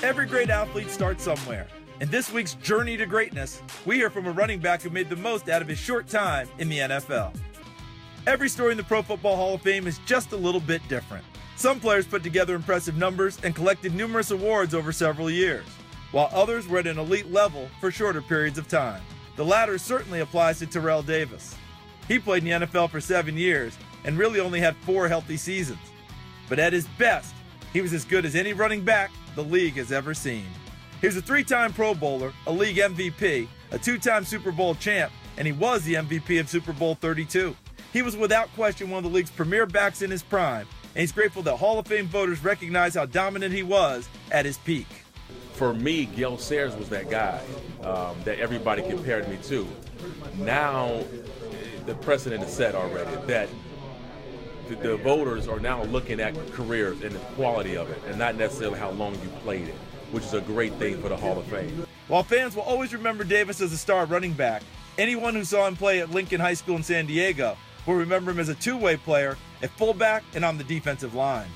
Every great athlete starts somewhere. In this week's Journey to Greatness, we hear from a running back who made the most out of his short time in the NFL. Every story in the Pro Football Hall of Fame is just a little bit different. Some players put together impressive numbers and collected numerous awards over several years, while others were at an elite level for shorter periods of time. The latter certainly applies to Terrell Davis. He played in the NFL for 7 years and really only had 4 healthy seasons. But at his best, he was as good as any running back the league has ever seen. He was a 3-time Pro Bowler, a league MVP, a 2-time Super Bowl champ, and he was the MVP of Super Bowl 32. He was without question one of the league's premier backs in his prime, and he's grateful that Hall of Fame voters recognize how dominant he was at his peak. For me, Gale Sayers was that guy that everybody compared me to. Now, the precedent is set already that the voters are now looking at careers and the quality of it, and not necessarily how long you played it, which is a great thing for the Hall of Fame. While fans will always remember Davis as a star running back, anyone who saw him play at Lincoln High School in San Diego will remember him as a two-way player at fullback and on the defensive line.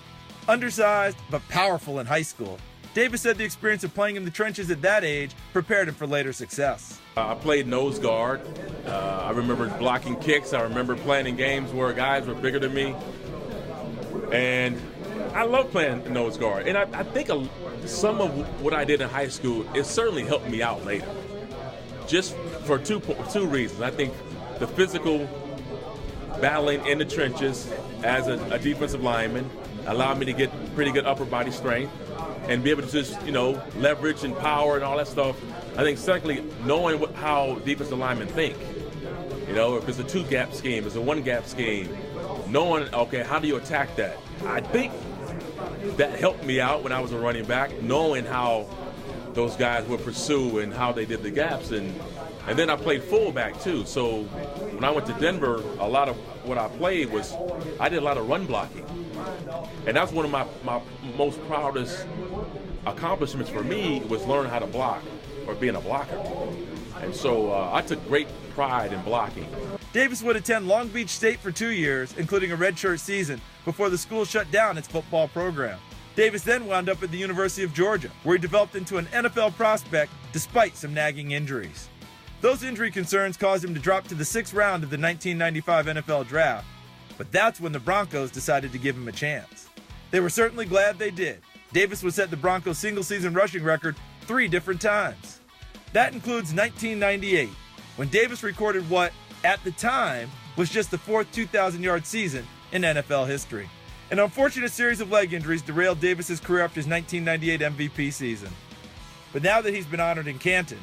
Undersized but powerful in high school, Davis said the experience of playing in the trenches at that age prepared him for later success. I played nose guard. I remember blocking kicks. I remember playing in games where guys were bigger than me. And I love playing nose guard. And I think some of what I did in high school, it certainly helped me out later. Just for two reasons. I think the physical battling in the trenches as a defensive lineman allowed me to get pretty good upper body strength and be able to just, leverage and power and all that stuff. I think secondly, knowing how defensive linemen think. If it's a 2-gap scheme, it's a 1-gap scheme, knowing, okay, how do you attack that? I think that helped me out when I was a running back, knowing how those guys would pursue and how they did the gaps. And then I played fullback too. So when I went to Denver, a lot of what I played was, I did a lot of run blocking. And that's one of my most proudest accomplishments for me, was learning how to block or being a blocker. And so I took great pride in blocking. Davis would attend Long Beach State for 2 years, including a redshirt season, before the school shut down its football program. Davis then wound up at the University of Georgia, where he developed into an NFL prospect despite some nagging injuries. Those injury concerns caused him to drop to the 6th round of the 1995 NFL Draft, but that's when the Broncos decided to give him a chance. They were certainly glad they did. Davis would set the Broncos' single-season rushing record 3 different times. That includes 1998, when Davis recorded what, at the time, was just the 4th 2,000-yard season in NFL history. An unfortunate series of leg injuries derailed Davis' career after his 1998 MVP season. But now that he's been honored in Canton,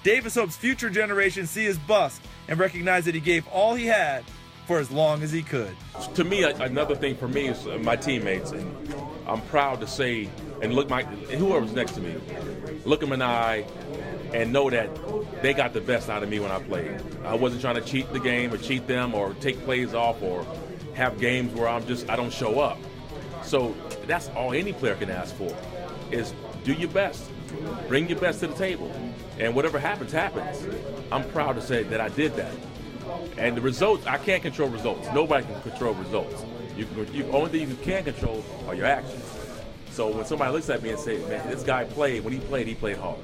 Davis hopes future generations see his bust and recognize that he gave all he had for as long as he could. To me, another thing for me is my teammates, and I'm proud to say, and whoever's next to me, look them in the eye and know that they got the best out of me when I played. I wasn't trying to cheat the game or cheat them or take plays off or have games where I don't show up. So that's all any player can ask for, is do your best. Bring your best to the table. And whatever happens, happens. I'm proud to say that I did that. And the results, I can't control results. Nobody can control results. The only thing you can control are your actions. So when somebody looks at me and says, man, this guy played, when he played hard.